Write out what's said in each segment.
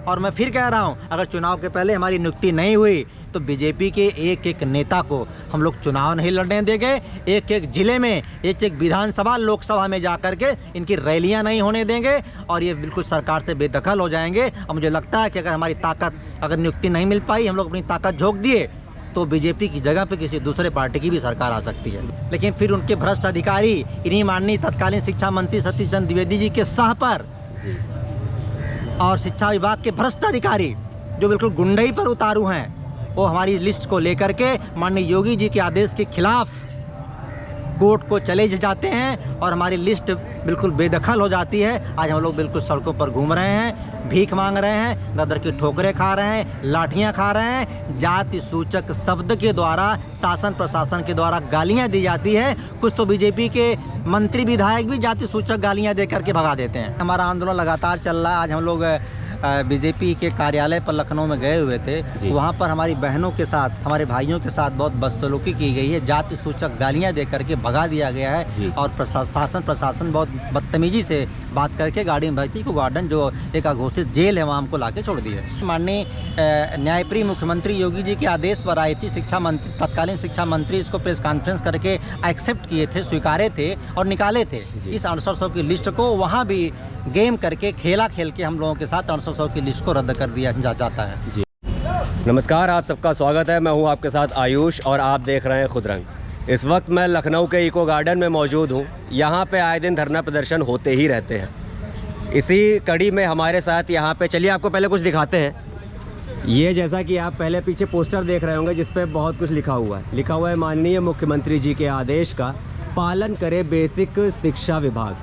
और मैं फिर कह रहा हूँ, अगर चुनाव के पहले हमारी नियुक्ति नहीं हुई तो बीजेपी के एक एक नेता को हम लोग चुनाव नहीं लड़ने देंगे। एक एक जिले में, एक एक विधानसभा लोकसभा में जा कर के इनकी रैलियां नहीं होने देंगे और ये बिल्कुल सरकार से बेदखल हो जाएंगे। और मुझे लगता है कि अगर हमारी ताकत, अगर नियुक्ति नहीं मिल पाई, हम लोग अपनी ताकत झोंक दिए तो बीजेपी की जगह पे किसी दूसरे पार्टी की भी सरकार आ सकती है। लेकिन फिर उनके भ्रष्ट अधिकारी, इन्हीं माननीय तत्कालीन शिक्षा मंत्री सतीश चंद्र द्विवेदी जी के सह पर और शिक्षा विभाग के भ्रष्ट अधिकारी जो बिल्कुल गुंडई पर उतारू हैं, वो हमारी लिस्ट को लेकर के माननीय योगी जी के आदेश के खिलाफ कोर्ट को चले जाते हैं और हमारी लिस्ट बिल्कुल बेदखल हो जाती है। आज हम लोग बिल्कुल सड़कों पर घूम रहे हैं, भीख मांग रहे हैं, दर की ठोकरें खा रहे हैं, लाठियां खा रहे हैं। जाति सूचक शब्द के द्वारा शासन प्रशासन के द्वारा गालियां दी जाती है। कुछ तो बीजेपी के मंत्री विधायक भी जाति सूचक गालियां दे करके भगा देते हैं। हमारा आंदोलन लगातार चल रहा है। आज हम लोग बीजेपी के कार्यालय पर लखनऊ में गए हुए थे। वहाँ पर हमारी बहनों के साथ, हमारे भाइयों के साथ बहुत बदसलूकी की गई है, जाति सूचक गालियाँ दे करके भगा दिया गया है और प्रशासन बहुत बदतमीजी से बात करके गाड़ी में भर्ती को गार्डन जो एक अघोषित जेल है वहाँ हमको ला के छोड़ दिया। माननीय न्यायप्रिय मुख्यमंत्री योगी जी के आदेश पर आई थी शिक्षा मंत्री, तत्कालीन शिक्षा मंत्री इसको प्रेस कॉन्फ्रेंस करके एक्सेप्ट किए थे, स्वीकारे थे और निकाले थे। इस 6800 की लिस्ट को वहाँ भी गेम करके, खेला खेल के हम लोगों के साथ 6800 की लिस्ट को रद्द कर दिया जाता है। जी नमस्कार, आप सबका स्वागत है। मैं हूं आपके साथ आयुष और आप देख रहे हैं खुद रंग। इस वक्त मैं लखनऊ के इको गार्डन में मौजूद हूं। यहां पे आए दिन धरना प्रदर्शन होते ही रहते हैं। इसी कड़ी में हमारे साथ यहां पे, चलिए आपको पहले कुछ दिखाते हैं। ये जैसा कि आप पहले पीछे पोस्टर देख रहे होंगे जिस पे बहुत कुछ लिखा हुआ है माननीय मुख्यमंत्री जी के आदेश का पालन करे बेसिक शिक्षा विभाग।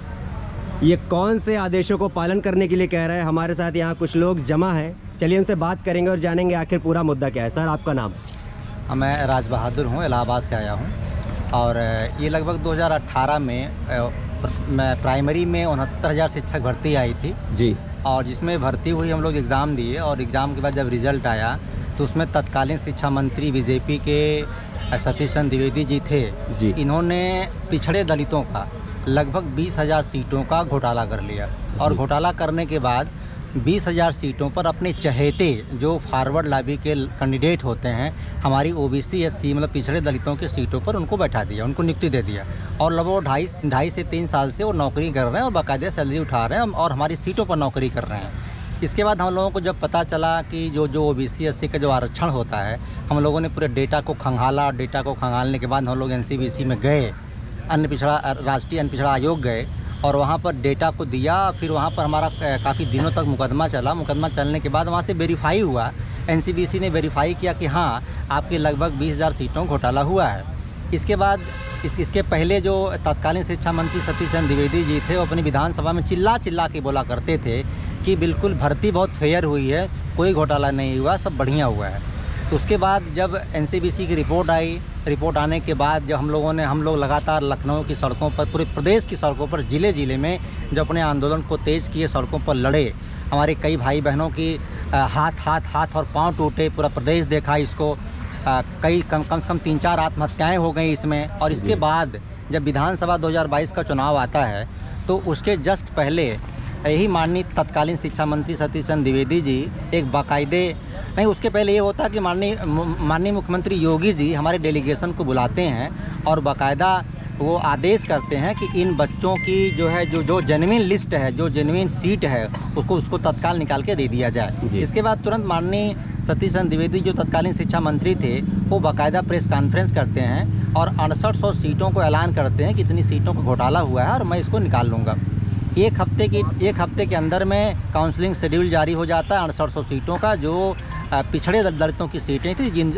ये कौन से आदेशों को पालन करने के लिए कह रहे हैं? हमारे साथ यहाँ कुछ लोग जमा हैं, चलिए उनसे बात करेंगे और जानेंगे आखिर पूरा मुद्दा क्या है। सर, आपका नाम? मैं राज बहादुर हूँ, इलाहाबाद से आया हूँ और ये लगभग 2018 में मैं प्राइमरी में 69,000 शिक्षक भर्ती आई थी जी, और जिसमें भर्ती हुई हम लोग एग्ज़ाम दिए और एग्ज़ाम के बाद जब रिज़ल्ट आया तो उसमें तत्कालीन शिक्षा मंत्री बीजेपी के सतीश चंद्र द्विवेदी जी थे जी। इन्होंने पिछड़े दलितों का लगभग 20,000 सीटों का घोटाला कर लिया और घोटाला करने के बाद 20,000 सीटों पर अपने चहेते जो फॉरवर्ड लॉबी के कैंडिडेट होते हैं, हमारी ओबीसी एससी मतलब पिछड़े दलितों की सीटों पर उनको बैठा दिया, उनको नियुक्ति दे दिया और लगभग 2.5 से 3 साल से वो नौकरी कर रहे हैं और बाकायदा सैलरी उठा रहे हैं और हमारी सीटों पर नौकरी कर रहे हैं। इसके बाद हम लोगों को जब पता चला कि जो ओबीसी एससी का जो आरक्षण होता है, हम लोगों ने पूरे डेटा को खंगाला और डेटा को खंगालने के बाद हम लोग NCBC में गए, राष्ट्रीय अन्य पिछड़ा आयोग गए और वहाँ पर डेटा को दिया। फिर वहाँ पर हमारा काफ़ी दिनों तक मुकदमा चला। मुकदमा चलने के बाद वहाँ से वेरीफाई हुआ, NCBC ने वेरीफाई किया कि हाँ, आपके लगभग 20,000 सीटों घोटाला हुआ है। इसके बाद इसके पहले जो तत्कालीन शिक्षा मंत्री सतीश चंद्र द्विवेदी जी थे, वो अपनी विधानसभा में चिल्ला के बोला करते थे कि बिल्कुल भर्ती बहुत फेयर हुई है, कोई घोटाला नहीं हुआ, सब बढ़िया हुआ है। उसके बाद जब NCBC की रिपोर्ट आई, रिपोर्ट आने के बाद जब हम लोग लगातार लखनऊ की सड़कों पर, पूरे प्रदेश की सड़कों पर, ज़िले में जब अपने आंदोलन को तेज़ किए, सड़कों पर लड़े, हमारे कई भाई बहनों की हाथ और पांव टूटे, पूरा प्रदेश देखा इसको। कई कम से कम 3-4 आत्महत्याएँ हो गई इसमें। और इसके बाद जब विधानसभा 2022 का चुनाव आता है तो उसके जस्ट पहले यही माननीय तत्कालीन शिक्षा मंत्री सतीश चंद्र द्विवेदी जी एक बाकायदे, नहीं उसके पहले ये होता है कि माननीय मुख्यमंत्री योगी जी हमारे डेलीगेशन को बुलाते हैं और बाकायदा वो आदेश करते हैं कि इन बच्चों की जो जेन्युइन लिस्ट है, जो जेन्युइन सीट है, उसको तत्काल निकाल के दे दिया जाए। इसके बाद तुरंत माननीय सतीश चंद्र द्विवेदी जो तत्कालीन शिक्षा मंत्री थे, वो बाकायदा प्रेस कॉन्फ्रेंस करते हैं और 6800 सीटों को ऐलान करते हैं कि इतनी सीटों का घोटाला हुआ है और मैं इसको निकाल लूँगा। एक हफ्ते के अंदर में काउंसलिंग शेड्यूल जारी हो जाता है 6800 सीटों का, जो पिछड़े दलितों की सीटें थी, जिन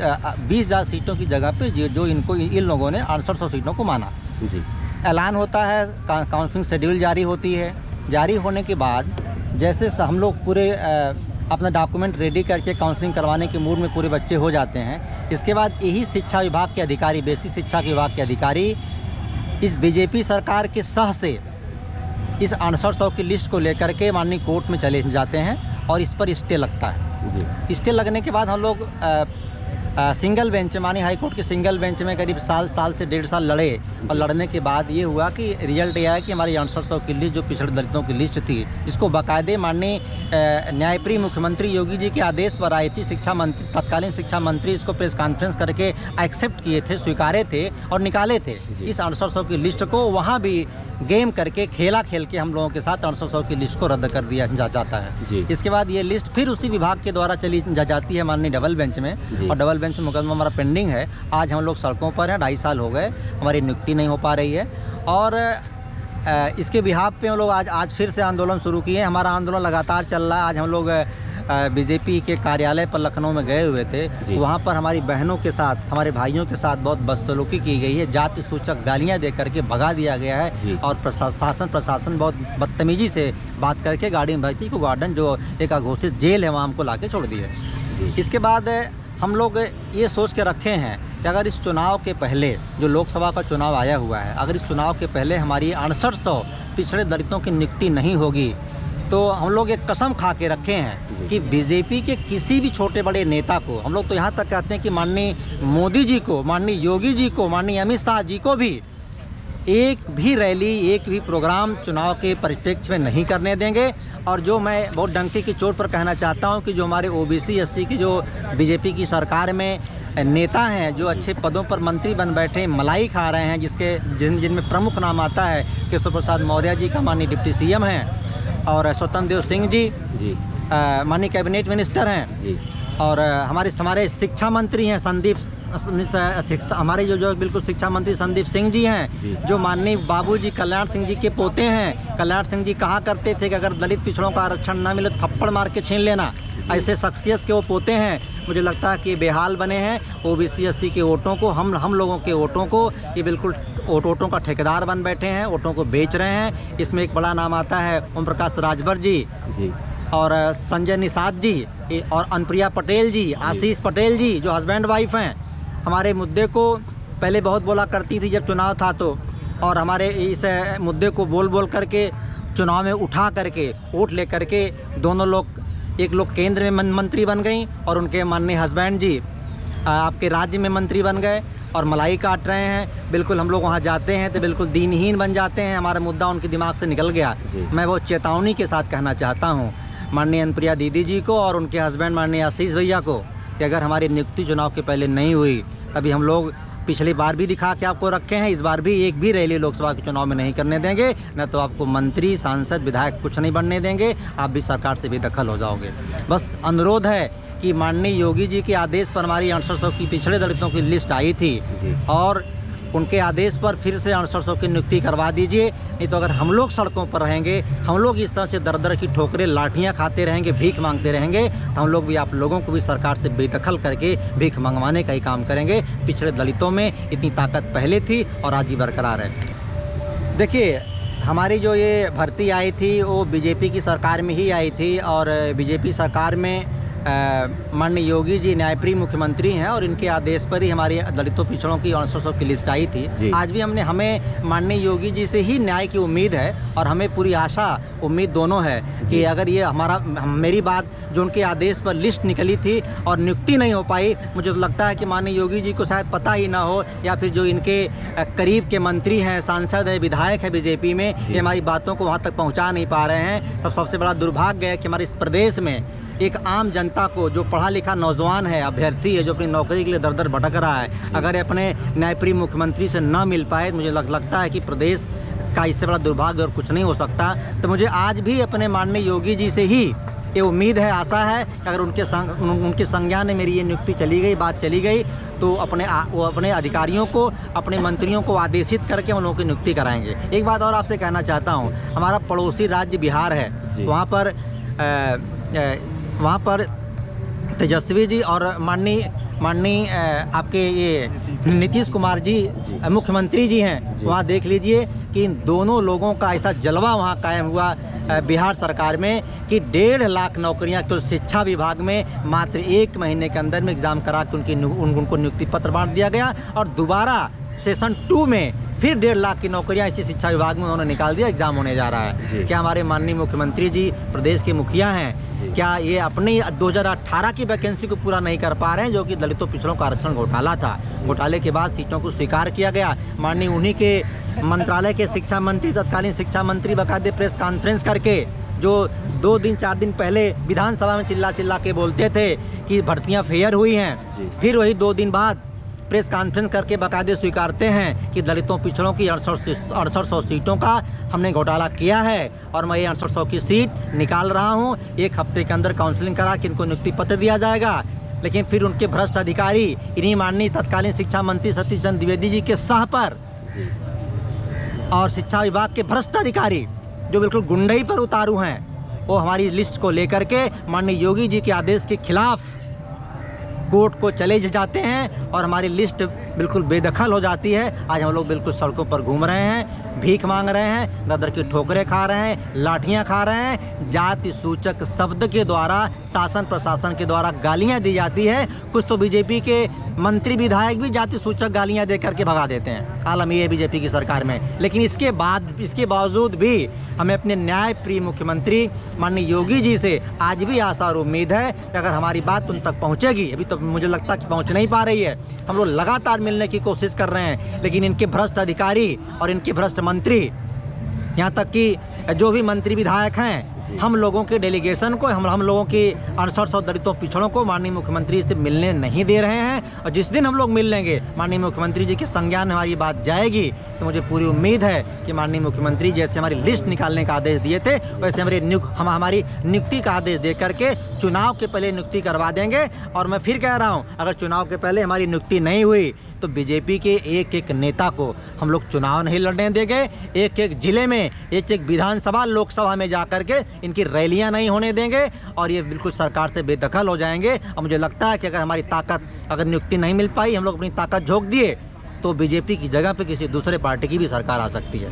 20,000 सीटों की जगह पे जो इन लोगों ने 6800 सीटों को माना जी। ऐलान होता है, काउंसलिंग शेड्यूल जारी होती है। जारी होने के बाद जैसे हम लोग पूरे अपना डॉक्यूमेंट रेडी करके काउंसलिंग करवाने के मूड में पूरे बच्चे हो जाते हैं। इसके बाद यही शिक्षा विभाग के अधिकारी, बेसिक शिक्षा विभाग के अधिकारी इस बीजेपी सरकार के सह से इस 6800 की लिस्ट को लेकर के माननीय कोर्ट में चले जाते हैं और इस पर स्टे लगता है जी। स्टे लगने के बाद हम लोग सिंगल बेंच मानी हाई कोर्ट के सिंगल बेंच में करीब साल से 1.5 साल लड़े और लड़ने के बाद ये हुआ कि रिजल्ट ये आया कि हमारी 6800 की लिस्ट जो पिछड़े दलितों की लिस्ट थी, जिसको बाकायदे माननीय न्यायप्रिय मुख्यमंत्री योगी जी के आदेश पर आई थी, शिक्षा मंत्री तत्कालीन शिक्षा मंत्री इसको प्रेस कॉन्फ्रेंस करके एक्सेप्ट किए थे, स्वीकारे थे और निकाले थे इस 6800 की लिस्ट को। वहाँ भी गेम करके खेल के हम लोगों के साथ 6800 की लिस्ट को रद्द कर दिया जाता है। इसके बाद ये लिस्ट फिर उसी विभाग के द्वारा चली जाती है माननीय डबल बेंच में, और डबल बेंच में मुकदमा हमारा पेंडिंग है। आज हम लोग सड़कों पर हैं, 2.5 साल हो गए, हमारी नियुक्ति नहीं हो पा रही है और इसके बिहाफ पे हम लोग आज फिर से आंदोलन शुरू किए। हमारा आंदोलन लगातार चल रहा है। आज हम लोग बीजेपी के कार्यालय पर लखनऊ में गए हुए थे। वहाँ पर हमारी बहनों के साथ, हमारे भाइयों के साथ बहुत बदसलूकी की गई है, जाति सूचक गालियाँ दे करके भगा दिया गया है और प्रशासन बहुत बदतमीजी से बात करके गाड़ी में भर्ती को गार्डन जो एक अघोषित जेल है वहाँ हमको ला के छोड़ दिए। इसके बाद हम लोग ये सोच के रखे हैं कि अगर इस चुनाव के पहले, जो लोकसभा का चुनाव आया हुआ है, अगर इस चुनाव के पहले हमारी 6800 पिछड़े दलितों की नियुक्ति नहीं होगी तो हम लोग एक कसम खा के रखे हैं कि बीजेपी के किसी भी छोटे बड़े नेता को, हम लोग तो यहाँ तक कहते हैं कि माननीय मोदी जी को, माननीय योगी जी को, माननीय अमित शाह जी को भी एक भी रैली, एक भी प्रोग्राम चुनाव के परिप्रेक्ष्य में नहीं करने देंगे। और जो मैं बहुत डंके की चोट पर कहना चाहता हूँ कि जो हमारे ओबीसी एससी की जो बीजेपी की सरकार में नेता हैं, जो अच्छे पदों पर मंत्री बन बैठे मलाई खा रहे हैं, जिनमें प्रमुख नाम आता है केशव प्रसाद मौर्य जी का, माननीय डिप्टी सीएम हैं, और स्वतंत्र देव सिंह जी माननीय कैबिनेट मिनिस्टर हैं, और हमारे शिक्षा मंत्री हैं हमारे जो बिल्कुल शिक्षा मंत्री संदीप सिंह जी हैं, जो माननीय बाबूजी कल्याण सिंह जी के पोते हैं। कल्याण सिंह जी कहा करते थे कि अगर दलित पिछड़ों का आरक्षण ना मिले थप्पड़ मार के छीन लेना। ऐसे शख्सियत के वो पोते हैं। मुझे लगता है कि बेहाल बने हैं ओबीसी एससी के वोटों को, हम लोगों के वोटों को ये बिल्कुल वोटों का ठेकेदार बन बैठे हैं, वोटों को बेच रहे हैं। इसमें एक बड़ा नाम आता है ओम प्रकाश राजभर जी और संजय निषाद जी और अनुप्रिया पटेल जी, आशीष पटेल जी, जो हस्बैंड वाइफ हैं। हमारे मुद्दे को पहले बहुत बोला करती थी जब चुनाव था तो, और हमारे इस मुद्दे को बोल करके चुनाव में उठा करके वोट ले करके दोनों लोग, एक लोग केंद्र में मंत्री बन गई और उनके माननीय हस्बैंड जी आपके राज्य में मंत्री बन गए और मलाई काट रहे हैं। बिल्कुल हम लोग वहाँ जाते हैं तो बिल्कुल दीनहीन बन जाते हैं, हमारा मुद्दा उनके दिमाग से निकल गया। मैं बहुत चेतावनी के साथ कहना चाहता हूँ माननीय अनुप्रिया दीदी जी को और उनके हस्बैंड माननीय आशीष भैया को कि अगर हमारी नियुक्ति चुनाव के पहले नहीं हुई, तभी हम लोग पिछली बार भी दिखा के आपको रखे हैं, इस बार भी एक भी रैली लोकसभा के चुनाव में नहीं करने देंगे, न तो आपको मंत्री, सांसद, विधायक कुछ नहीं बनने देंगे, आप भी सरकार से बेदखल हो जाओगे। बस अनुरोध है कि माननीय योगी जी के आदेश पर हमारी 6800 की पिछड़े दलितों की लिस्ट आई थी और उनके आदेश पर फिर से 6800 की नियुक्ति करवा दीजिए। नहीं तो अगर हम लोग सड़कों पर रहेंगे, हम लोग इस तरह से दर की ठोकरें, लाठियां खाते रहेंगे, भीख मांगते रहेंगे, तो हम लोग भी आप लोगों को भी सरकार से बेदखल करके भीख मंगवाने का ही काम करेंगे। पिछड़े दलितों में इतनी ताकत पहले थी और आज ही बरकरार है। देखिए, हमारी जो ये भर्ती आई थी वो बीजेपी की सरकार में ही आई थी और बीजेपी सरकार में माननीय योगी जी न्यायप्रिय मुख्यमंत्री हैं और इनके आदेश पर ही हमारी दलितों पिछड़ों की 6800 की लिस्ट आई थी। आज भी हमें माननीय योगी जी से ही न्याय की उम्मीद है और हमें पूरी आशा उम्मीद दोनों है कि अगर ये मेरी बात जो उनके आदेश पर लिस्ट निकली थी और नियुक्ति नहीं हो पाई, मुझे तो लगता है कि माननीय योगी जी को शायद पता ही ना हो या फिर जो इनके करीब के मंत्री हैं, सांसद है, विधायक है बीजेपी में, ये हमारी बातों को वहाँ तक पहुँचा नहीं पा रहे हैं। सबसे बड़ा दुर्भाग्य है कि हमारे इस प्रदेश में एक आम जनता को, जो पढ़ा लिखा नौजवान है, अभ्यर्थी है, जो अपनी नौकरी के लिए दर भटक रहा है, अगर अपने न्यायप्रिय मुख्यमंत्री से न मिल पाए, मुझे लगता है कि प्रदेश का इससे बड़ा दुर्भाग्य और कुछ नहीं हो सकता। तो मुझे आज भी अपने माननीय योगी जी से ही ये उम्मीद है, आशा है कि अगर उनके संज्ञान में मेरी ये नियुक्ति चली गई, बात चली गई, तो वो अपने अधिकारियों को, अपने मंत्रियों को आदेशित करके उन लोगों की नियुक्ति कराएंगे। एक बात और आपसे कहना चाहता हूँ, हमारा पड़ोसी राज्य बिहार है, वहाँ पर तेजस्वी जी और माननीय आपके ये नीतीश कुमार जी मुख्यमंत्री जी हैं। वहाँ देख लीजिए कि इन दोनों लोगों का ऐसा जलवा वहाँ कायम हुआ बिहार सरकार में कि 1.5 लाख नौकरियाँ तो शिक्षा विभाग में मात्र 1 महीने के अंदर में एग्ज़ाम करा के उनको नियुक्ति पत्र बांट दिया गया और दोबारा सेशन 2 में फिर 1.5 लाख की नौकरियां इसी शिक्षा विभाग में उन्होंने निकाल दिया, एग्जाम होने जा रहा है। क्या हमारे माननीय मुख्यमंत्री जी प्रदेश के मुखिया हैं, क्या ये अपनी 2018 की वैकेंसी को पूरा नहीं कर पा रहे हैं, जो कि दलितों पिछड़ों का आरक्षण घोटाला था। घोटाले के बाद सीटों को स्वीकार किया गया। माननीय उन्हीं के मंत्रालय के शिक्षा मंत्री, तत्कालीन शिक्षा मंत्री बाकायदे प्रेस कॉन्फ्रेंस करके जो 2 दिन 4 दिन पहले विधानसभा में चिल्ला चिल्ला के बोलते थे कि भर्तियां फेयर हुई हैं, फिर वही 2 दिन बाद प्रेस कॉन्फ्रेंस करके बाकायदे स्वीकारते हैं कि दलितों पिछड़ों की 6800 सीटों का हमने घोटाला किया है और मैं ये 6800 की सीट निकाल रहा हूँ। 1 हफ्ते के अंदर काउंसलिंग करा के इनको नियुक्ति पत्र दिया जाएगा। लेकिन फिर उनके भ्रष्ट अधिकारी इन्हीं माननीय तत्कालीन शिक्षा मंत्री सतीश चंद्र द्विवेदी जी के सह पर और शिक्षा विभाग के भ्रष्ट अधिकारी जो बिल्कुल गुंडई पर उतारू हैं, वो हमारी लिस्ट को लेकर के माननीय योगी जी के आदेश के खिलाफ कोर्ट को चले जाते हैं और हमारी लिस्ट बिल्कुल बेदखल हो जाती है। आज हम लोग बिल्कुल सड़कों पर घूम रहे हैं, भीख मांग रहे हैं, दर की ठोकरें खा रहे हैं, लाठियां खा रहे हैं। जाति सूचक शब्द के द्वारा शासन प्रशासन के द्वारा गालियां दी जाती है। कुछ तो बीजेपी के मंत्री विधायक भी जाति सूचक गालियां दे करके भगा देते हैं। आलम ये है बीजेपी की सरकार में। लेकिन इसके बावजूद भी हमें अपने न्याय प्रिय मुख्यमंत्री माननीय योगी जी से आज भी आशा और उम्मीद है कि अगर हमारी बात उन तक पहुँचेगी, अभी तो मुझे लगता है कि पहुँच नहीं पा रही है। हम लोग लगातार मिलने की कोशिश कर रहे हैं, लेकिन इनके भ्रष्ट अधिकारी और इनके भ्रष्ट मंत्री, यहाँ तक कि जो भी मंत्री विधायक हैं, हम लोगों के डेलीगेशन को, हम लोगों की 6800 दलितों पिछड़ों को माननीय मुख्यमंत्री से मिलने नहीं दे रहे हैं। और जिस दिन हम लोग मिल लेंगे, माननीय मुख्यमंत्री जी के संज्ञान में हमारी बात जाएगी, तो मुझे पूरी उम्मीद है कि माननीय मुख्यमंत्री जैसे हमारी लिस्ट निकालने का आदेश दिए थे, वैसे हमारी नियुक्ति का आदेश दे करके चुनाव के पहले नियुक्ति करवा देंगे। और मैं फिर कह रहा हूँ, अगर चुनाव के पहले हमारी नियुक्ति नहीं हुई तो बीजेपी के एक एक नेता को हम लोग चुनाव नहीं लड़ने देंगे। एक एक जिले में, एक एक विधानसभा लोकसभा में जा कर के इनकी रैलियां नहीं होने देंगे और ये बिल्कुल सरकार से बेदखल हो जाएंगे। और मुझे लगता है कि अगर हमारी ताकत, अगर नियुक्ति नहीं मिल पाई, हम लोग अपनी ताकत झोंक दिए, तो बीजेपी की जगह पे किसी दूसरे पार्टी की भी सरकार आ सकती है।